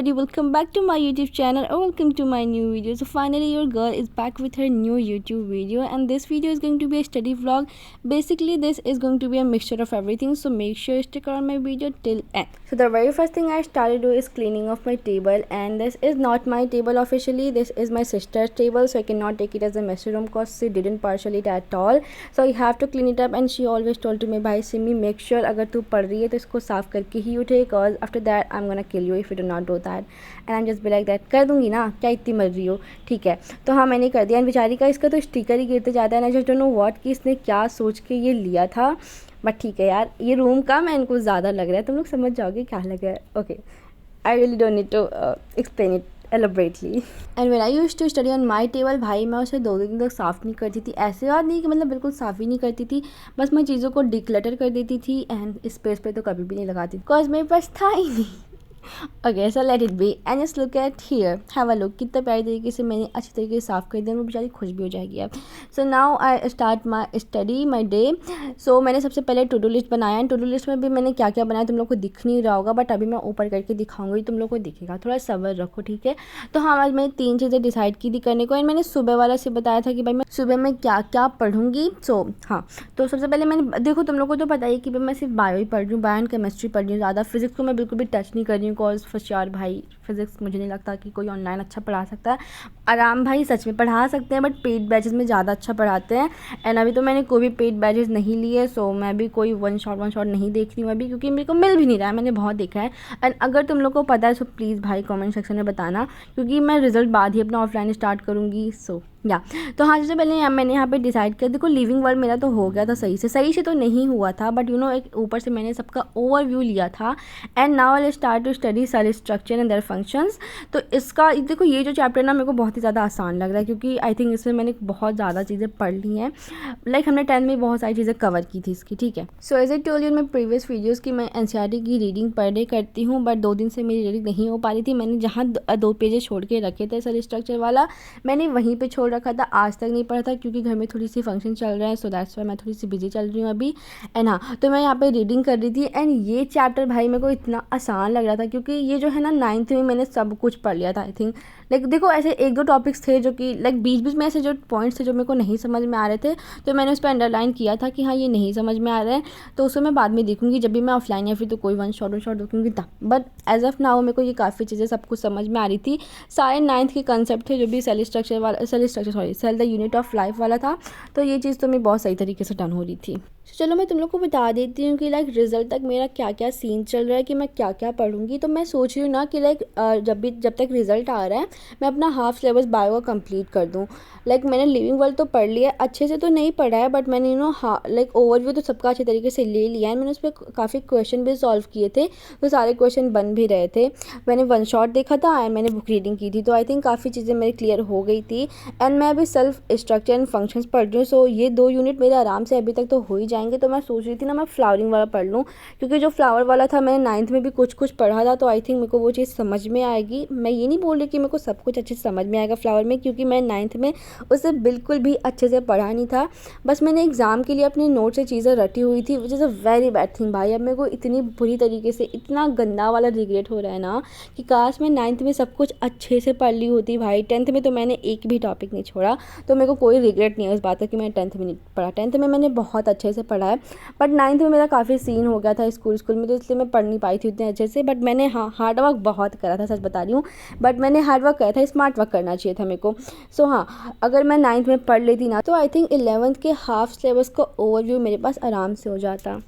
everybody, welcome back to my YouTube channel or welcome to my new video. So finally your girl is back with her new YouTube video, and this video is going to be a study vlog. Basically this is going to be a mixture of everything, so make sure you stick around my video till end. So the very first thing I started doing is cleaning off my table, and this is not my table officially, this is my sister's table, so I cannot take it as a messy room because she didn't parcel it at all. So I have to clean it up, and she always told to me, bhai Simi, make sure अगर तू पढ़ रही है तो इसको साफ़ करके ही उठे, cause after that I'm gonna kill you if you do not do that. And I'm just be like that, कर दूँगी ना, क्या इतनी मर रही हो, ठीक है. तो हाँ मैंने कर दिया. एंड बेचारी का इसका तो स्टिकर ही गिरते जाता है. ना जस्ट डोंट नो व्हाट कि इसने क्या सोच के ये लिया था, बट ठीक है यार, ये रूम का मैं इनको ज़्यादा लग रहा है, तुम लोग समझ जाओगे क्या लग रहा है. Okay, I really don't need to explain it elaborately. And when I used to study on my table, भाई मैं उसे 2 दिन तक साफ़ नहीं करती थी. ऐसे बात नहीं कि मतलब बिल्कुल साफ़ ही नहीं करती थी, बस मैं चीज़ों को डिक्लटर कर देती थी. एंड स्पेस पे तो कभी भी नहीं लगाती थी, बिकॉज मेरे पास था ही नहीं. Okay, so let it B and just look at here, have a look. कितना प्यारी तरीके से मैंने अच्छी तरीके से साफ़ कर दिया, वो बेचारी खुश भी हो जाएगी अब. So now I start my study my day. So मैंने सबसे पहले टू डू लिस्ट बनाया. एंड टू डू लिस्ट में भी मैंने क्या क्या बनाया तुम लोग को दिख नहीं रहा होगा, बट अभी मैं ऊपर करके दिखाऊंगी, तुम लोग को दिखेगा. थोड़ा सब्र रखो, ठीक है. तो हाँ, आज मैंने 3 चीज़ें डिसाइड की थी करने को. एंड मैंने सुबह वाला से बताया था कि भाई मैं सुबह में क्या क्या पढ़ूंगी. सो हाँ, तो सबसे पहले मैंने देखो, तुम लोग को तो पता ही कि भाई मैं सिर्फ बायो ही पढ़ रही हूँ, बायो एंड केमिस्ट्री पढ़ रही हूँ. ज़्यादा फिजिक्स को मैं बिल्कुल भी टच नहीं कर रही हूँ, कॉज फर्स्ट यार भाई फिजिक्स मुझे नहीं लगता कि कोई ऑनलाइन अच्छा पढ़ा सकता है. आराम भाई सच में पढ़ा सकते हैं, बट पेड बैचेस में ज़्यादा अच्छा पढ़ाते हैं. एंड अभी तो मैंने कोई भी पेड बैचेस नहीं लिए, सो मैं भी कोई वन शॉट नहीं देख रही हूँ अभी, क्योंकि मेरे को मिल भी नहीं रहा है. मैंने बहुत देखा है. एंड अगर तुम लोग को पता है सो प्लीज़ भाई कमेंट सेक्शन में बताना, क्योंकि मैं रिजल्ट बाद ही अपना ऑफलाइन स्टार्ट करूँगी. सो या तो हाँ, जैसे पहले मैंने यहाँ पे डिसाइड किया. देखो लिविंग वर्ड मेरा तो हो गया था सही से तो नहीं हुआ था, बट यू नो एक ऊपर से मैंने सबका ओवरव्यू लिया था. And now I start to study cell structure and their functions. तो इसका देखो ये जो चैप्टर ना मेरे को बहुत ही ज़्यादा आसान लग रहा है, क्योंकि आई थिंक इसमें मैंने बहुत ज़्यादा चीज़ें पढ़ ली हैं. लाइक हमने 10th में बहुत सारी चीज़ें कवर की थी इसकी, ठीक है. So as I told you मैं प्रीवियस वीडियोज़ की मैं एनसीईआरटी की रीडिंग पर डे करती हूँ, बट 2 दिन से मेरी रीडिंग नहीं हो पा रही थी. मैंने जहाँ 2 पेजेस छोड़ के रखे थे सेल स्ट्रक्चर वाला, मैंने वहीं पर छोड़ रखा था. आज तक नहीं पढ़ा था क्योंकि घर में थोड़ी सी फंक्शन चल रहा है, सो दैट्स वाई मैं थोड़ी सी बिजी चल रही हूँ अभी. एंड हाँ, तो मैं यहाँ पे रीडिंग कर रही थी. एंड ये चैप्टर भाई मेरे को इतना आसान लग रहा था, क्योंकि ये जो है ना 9th में मैंने सब कुछ पढ़ लिया था. आई थिंक लाइक देखो ऐसे 1-2 टॉपिक्स थे जो कि लाइक बीच में ऐसे जो पॉइंट्स थे जो मेरे को नहीं समझ में आ रहे थे, तो मैंने उस पर अंडरलाइन किया था कि हाँ ये नहीं समझ में आ रहा है, तो उसको मैं बाद में देखूंगी जब भी मैं ऑफलाइन या फिर तो कोई वन शॉट देखूंगी तब. बट एज ऑफ नाउ मेरे को ये काफ़ी चीज़ें सब कुछ समझ में आ रही थी. सारे 9th के कंसेप्ट थे जो भी cell the unit of life वाला था, तो ये चीज़ तो मेरी बहुत सही तरीके से डन हो रही थी. चलो मैं तुम लोग को बता देती हूँ कि लाइक रिजल्ट तक मेरा क्या क्या सीन चल रहा है, कि मैं क्या क्या पढ़ूंगी. तो मैं सोच रही हूँ ना कि लाइक जब तक रिजल्ट आ रहा है मैं अपना हाफ सिलेबस बायो का कंप्लीट कर दूँ. लाइक मैंने लिविंग वर्ल्ड तो पढ़ लिया, अच्छे से तो नहीं पढ़ा है, बट मैंने लाइक ओवरव्यू तो सबका अच्छे तरीके से ले लिया है. मैंने उस पर काफ़ी क्वेश्चन भी सॉल्व किए थे, तो सारे क्वेश्चन बन भी रहे थे. मैंने वन शॉट देखा था एंड मैंने बुक रीडिंग की थी, तो आई थिंक काफ़ी चीज़ें मेरी क्लियर हो गई थी. एंड मैं अभी सेल्फ स्ट्रक्चर एंड फंक्शंस पढ़ रही हूँ, सो ये 2 यूनिट मेरे आराम से अभी तक तो हो ही जाएंगे. तो मैं सोच रही थी ना मैं फ्लावरिंग वाला पढ़ लूँ, क्योंकि जो फ्लावर वाला था मैंने 9th में भी कुछ पढ़ा था, तो आई थिंक मेरे को वो चीज़ समझ में आएगी. मैं ये नहीं बोल रही कि मेरे को सब कुछ अच्छे से समझ में आएगा फ्लावर में, क्योंकि मैं 9th में उसे बिल्कुल भी अच्छे से पढ़ा नहीं था. बस मैंने एग्ज़ाम के लिए अपने नोट से चीज़ें रटी हुई थी, which is a very bad thing. भाई अब मेरे को इतनी बुरी तरीके से इतना गंदा वाला रिग्रेट हो रहा है ना, कि काश मैं 9th में सब कुछ अच्छे से पढ़ ली होती. भाई 10th में तो मैंने एक भी टॉपिक नहीं छोड़ा, तो मेरे को कोई रिग्रेट नहीं है उस बात का कि मैंने 10th में नहीं पढ़ा. 10th में मैंने बहुत अच्छे से पढ़ा है, बट 9th में मेरा काफ़ी सीन हो गया था स्कूल में, तो इसलिए मैं पढ़ नहीं पाई थी उतने अच्छे से. बट मैंने हाँ हार्ड वर्क बहुत करा था, सच बता रही हूँ, बट मैंने हार्ड वर्क करा था, स्मार्ट वर्क करना चाहिए था मेरे को. सो हाँ, अगर मैं 9th में पढ़ लेती ना, तो आई थिंक 11th के हाफ सिलेबस का ओवरव्यू मेरे पास आराम से हो जाता.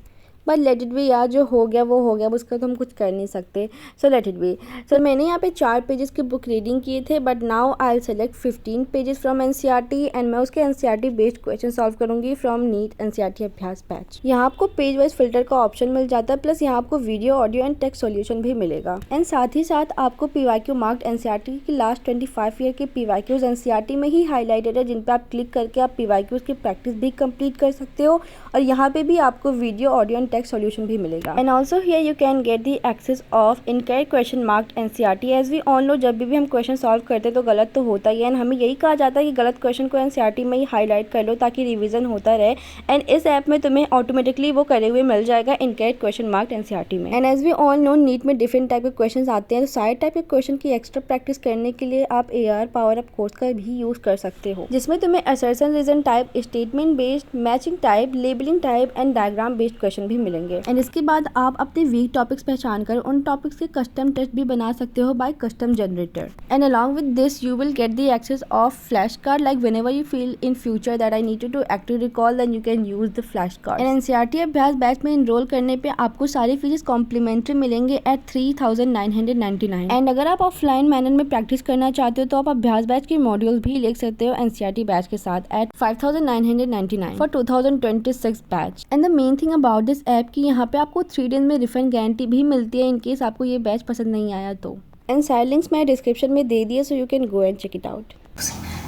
बट लेट इट बी यार, जो हो गया वो हो गया, उसका तो हम कुछ कर नहीं सकते. So let it be. So मैंने यहाँ पे 4 पेजेस की बुक रीडिंग किए थे, but now I select 15 pages from NCERT. And मैं उसके एनसीईआरटी बेस्ड क्वेश्चन सॉल्व करूँगी from NEET NCERT Abhyas batch. यहाँ आपको पेज वाइज फिल्टर का ऑप्शन मिल जाता है, प्लस यहाँ आपको video, audio and text solution भी मिलेगा. एंड साथ ही साथ आपको पीवाईक्यू मार्क्ड एनसीईआरटी की लास्ट 25 ईयर के पीवाईक्यूज एनसीईआरटी में ही हाईलाइटेड है, जिन पर आप क्लिक करके आप पीवाईक्यूज की प्रैक्टिस भी कंप्लीट कर सकते हो. और यहाँ पे भी आपको video, audio and text solution भी मिलेगा। And also here you can get the access of incorrect question marked NCERT. As we all know, जब भी हम क्वेश्चन सॉल्व करते हैं तो गलत तो होता ही है, एंड हमें यही कहा जाता है कि गलत क्वेश्चन को एनसीईआरटी में ही हाईलाइट कर लो ताकि रिवीजन होता रहे। एंड इस ऐप में तुम्हें ऑटोमेटिकली वो करे हुए मिल जाएगा इनकरेक्ट क्वेश्चन मार्क्ड एनसीईआरटी में। And as we all know, NEET में डिफरेंट टाइप के क्वेश्चन आते हैं, तो सारे टाइप के क्वेश्चन की एक्स्ट्रा प्रैक्टिस करने के लिए आप AR पावर अप कोर्स का भी यूज कर सकते हो, जिसमें तुम्हें assertion reason type, statement based, matching type, labeling type and diagram based question भी मिलेंगे। एंड इसके बाद आप अपने वीक टॉपिक्स पहचान कर उन टॉपिक्स के कस्टम टेस्ट भी बना सकते हो by custom generator. And along with this you will get the access of flash card, like whenever you feel in future that I need to active recall, then you can use the flash card. And NCERT Abhyas batch में enroll करने पे आपको सारी fees complimentary मिलेंगे at 3999। And अगर आप offline manner में practice करना चाहते हो तो आप अभ्यास बैच के मॉड्यूल भी ले सकते हो एनसीईआरटी बैच के साथ at 5999 for 2026 batch. And the main thing about this app कि यहाँ पे आपको 3 डेज में रिफंड गारंटी भी मिलती है इनकेस आपको ये बैच पसंद नहीं आया तो। एंड सारे लिंक्स मैं डिस्क्रिप्शन में दे दिए, so you can go and check it out.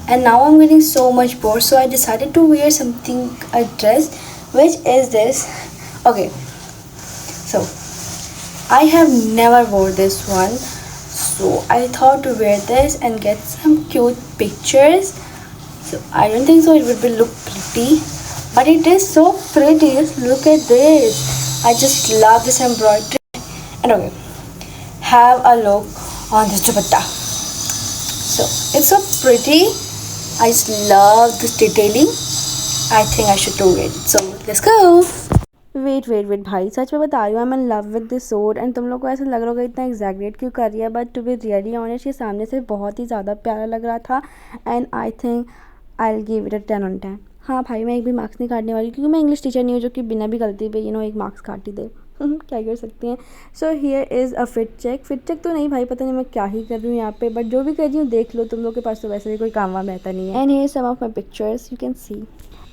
And now I'm getting so much bored, so I decided to wear something, a dress, which is this. Okay, so I have never wore this one, so I thought to wear this and get some cute pictures. So I don't think so it would be look pretty, but it is so pretty. Look at this. I just love this embroidery. And okay, have a look on this dupatta. So it's so pretty. I just love this detailing. I think I should do it. So let's go. Wait भाई, सच में बता रही हूँ, I am in love with this suit. And तुम लोग को ऐसा लग रहा होगा इतना एग्जैगरेट क्यों कर रही है, but to be really honest ये सामने से बहुत ही ज़्यादा प्यारा लग रहा था। And I think I will give it a 10 on 10। हाँ भाई, मैं एक भी मार्क्स नहीं काटने वाली क्योंकि मैं इंग्लिश टीचर नहीं हूँ जो कि बिना भी गलती पे एक मार्क्स काट ही दे। क्या कर सकती हैं। So here is a fit check तो नहीं भाई, पता नहीं मैं क्या ही कर रही हूँ यहाँ पे, बट जो भी कर रही हूँ देख लो, तुम लोग के पास तो वैसे भी कोई काम वाम रहता नहीं है। And here some of my pictures you can see.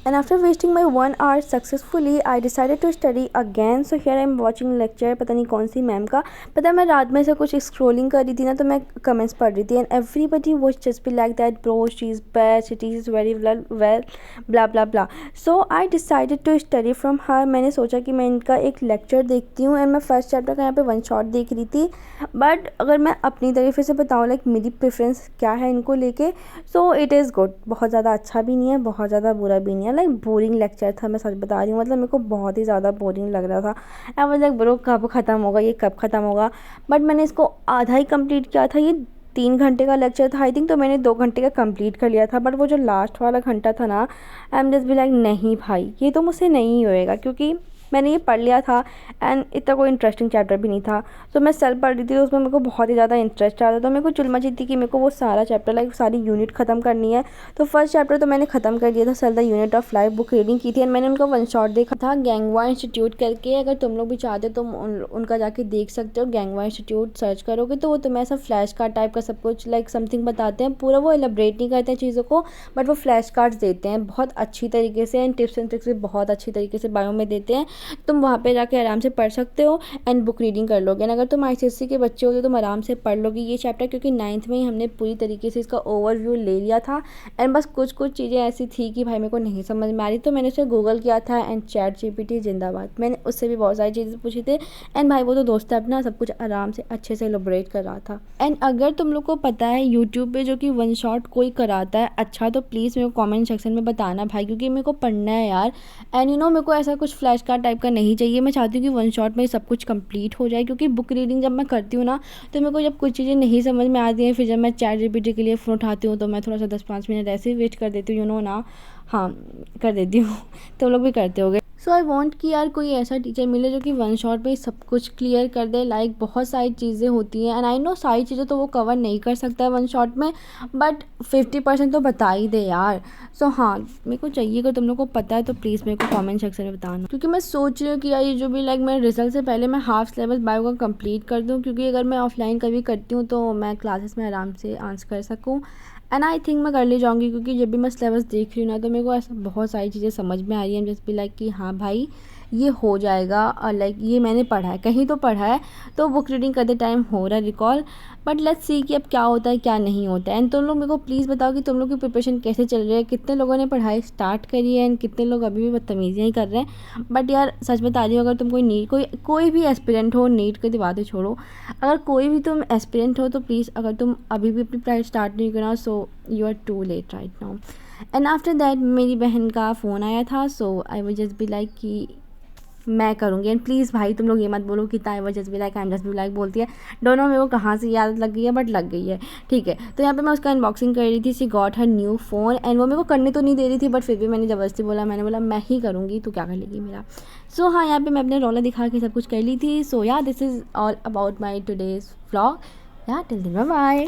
And after wasting my 1 hour successfully, I decided to study again. So here I am watching lecture, पता नहीं कौन सी मैम का। पता है मैं रात में से कुछ स्क्रोलिंग कर रही थी ना, तो मैं कमेंट्स पढ़ रही थी। And everybody was just be like that bro, she is best, she is very well blah blah blah. So I decided to study from her. मैंने सोचा कि मैं इनका एक लेक्चर देखती हूँ। एंड मैं फर्स्ट चैप्टर का यहाँ पे 1 शॉट देख रही थी, बट अगर मैं अपनी तरीके से बताऊँ लाइक मेरी प्रेफरेंस क्या है इनको लेके, सो इट इज़ गुड। बहुत ज़्यादा अच्छा भी नहीं है, बहुत ज़्यादा बुरा भी नहीं है। लाइक बोरिंग लेक्चर था, मैं सच बता रही हूँ, मतलब मेरे को बहुत ही ज़्यादा बोरिंग लग रहा था। आई वाज लाइक ब्रो कब ख़त्म होगा ये, कब ख़त्म होगा। बट मैंने इसको आधा ही कंप्लीट किया था। ये 3 घंटे का लेक्चर था आई थिंक, तो मैंने 2 घंटे का कंप्लीट कर लिया था। बट वो जो लास्ट वाला घंटा था ना, I am just be like नहीं भाई ये तो मुझसे नहीं होएगा, क्योंकि मैंने ये पढ़ लिया था एंड इतना कोई इंटरेस्टिंग चैप्टर भी नहीं था। तो मैं सेल्फ पढ़ रही थी तो उसमें मेरे को बहुत ही ज़्यादा इंटरेस्ट आ रहा था। तो मेरे को चुलमची थी कि मेरे को वो सारा चैप्टर लाइक सारी यूनिट ख़त्म करनी है। तो फर्स्ट चैप्टर तो मैंने ख़त्म कर दिया था, cell the unit of life book reading की थी। एंड मैंने उनका 1 शॉट देखा था गैंगवा इंस्टीट्यूट करके। अगर तुम लोग भी चाहते हो तो उनका जाके देख सकते हो। गैंगवा इंस्टीट्यूट सर्च करोगे तो वो तुम्हें ऐसा फ्लैश कार्ड टाइप का सब कुछ लाइक समथिंग बताते हैं। पूरा वो एलिब्रेट नहीं करते हैं चीज़ों को, बट वो फ्लैश कार्ड्स देते हैं बहुत अच्छी तरीके से। एंड टिप्स एंड ट्रिक्स भी बहुत अच्छी तरीके से बायो में देते हैं। तुम वहाँ पे जाके आराम से पढ़ सकते हो एंड बुक रीडिंग कर लोगे। एंड अगर तुम ICSE के बच्चे हो तो तुम आराम से पढ़ लोगे ये चैप्टर, क्योंकि 9th में ही हमने पूरी तरीके से इसका ओवरव्यू ले लिया था। एंड बस कुछ चीज़ें ऐसी थी कि भाई मेरे को नहीं समझ में आ रही, तो मैंने उसे गूगल किया था। एंड ChatGPT जिंदाबाद, मैंने उससे भी बहुत सारी चीज़ें पूछी थी। एंड भाई वो तो दोस्त है अपना, सब कुछ आराम से अच्छे से एलोबरेट कर रहा था। एंड अगर तुम लोग को पता है यूट्यूब पे जो कि 1 शॉट कोई कराता है अच्छा, तो प्लीज़ मेरे को कॉमेंट सेक्शन में बताना भाई, क्योंकि मेरे को पढ़ना है यार। एंड मेरे को ऐसा कुछ फ्लैश कार्ड टाइप का नहीं चाहिए। मैं चाहती हूँ कि 1 शॉट में सब कुछ कंप्लीट हो जाए, क्योंकि बुक रीडिंग जब मैं करती हूँ ना, तो मेरे को जब कुछ चीज़ें नहीं समझ में आती हैं, फिर जब मैं ChatGPT के लिए फ़ोन उठाती हूँ तो मैं थोड़ा सा 10-5 मिनट ऐसे ही वेस्ट कर देती हूँ ना। हाँ कर देती हूँ। तो लोग भी करते होगे। सो आई वॉन्ट कि यार कोई ऐसा टीचर मिले जो कि 1 शॉट में सब कुछ क्लियर कर दे। लाइक बहुत सारी चीज़ें होती हैं एंड आई नो सारी चीज़ें तो वो कवर नहीं कर सकता है 1 शॉट में, बट 50% तो बता ही दे यार। सो हाँ मेरे को चाहिए, अगर तुम लोग को पता है तो प्लीज़ मेरे को कमेंट सेक्शन में बताना, क्योंकि मैं सोच रही हूँ कि यार ये जो भी लाइक मेरे रिजल्ट से पहले मैं हाफ सिलेबस बायो का कंप्लीट कर दूँ, क्योंकि अगर मैं ऑफलाइन कभी करती हूँ तो मैं क्लासेस में आराम से आंसर कर सकूँ। एंड आई थिंक मैं कर ले जाऊँगी, क्योंकि जब भी मैं सिलेबस देख रही हूँ ना तो मेरे को ऐसा बहुत सारी चीज़ें समझ में आ रही हैं, जैसे भी लाइक कि हाँ भाई ये हो जाएगा, लाइक ये मैंने पढ़ा है, कहीं तो पढ़ा है, तो बुक रीडिंग करते टाइम हो रहा है रिकॉल। बट लेट्स सी कि अब क्या होता है क्या नहीं होता है। एंड तुम लोग मेरे को प्लीज़ बताओ कि तुम लोग की प्रिपरेशन कैसे चल रही है, कितने लोगों ने पढ़ाई स्टार्ट करी है एंड कितने लोग अभी भी बदतमीजियाँ ही कर रहे हैं। बट यार सच बता रही हूँ, अगर तुम कोई भी एस्पिरेंट हो, नीट की बातें छोड़ो, अगर कोई भी तुम एस्पिरेंट हो तो प्लीज़, अगर तुम अभी भी अपनी पढ़ाई स्टार्ट नहीं करना, so you are too late right now. And after that मेरी बहन का फ़ोन आया था, so I would just be like कि मैं करूँगी। एंड प्लीज़ भाई तुम लोग ये मत बोलो कि I was just be like, I am just be like बोलती है। डोंट नो मेरे को कहाँ से याद लग गई है, बट लग गई है, ठीक है। तो यहाँ पे मैं उसका अनबॉक्सिंग कर रही थी, she got her new phone, and वो मेरे को करने तो नहीं दे रही थी, बट फिर भी मैंने ज़बरदस्ती बोला, मैंने बोला मैं ही करूँगी, तो क्या कर लेगी मेरा। सो हाँ, यहाँ पे मैं अपने रोला दिखा के सब कुछ कर ली थी। सो या this is all about my today's vlog. या टिल देन बाय बाय।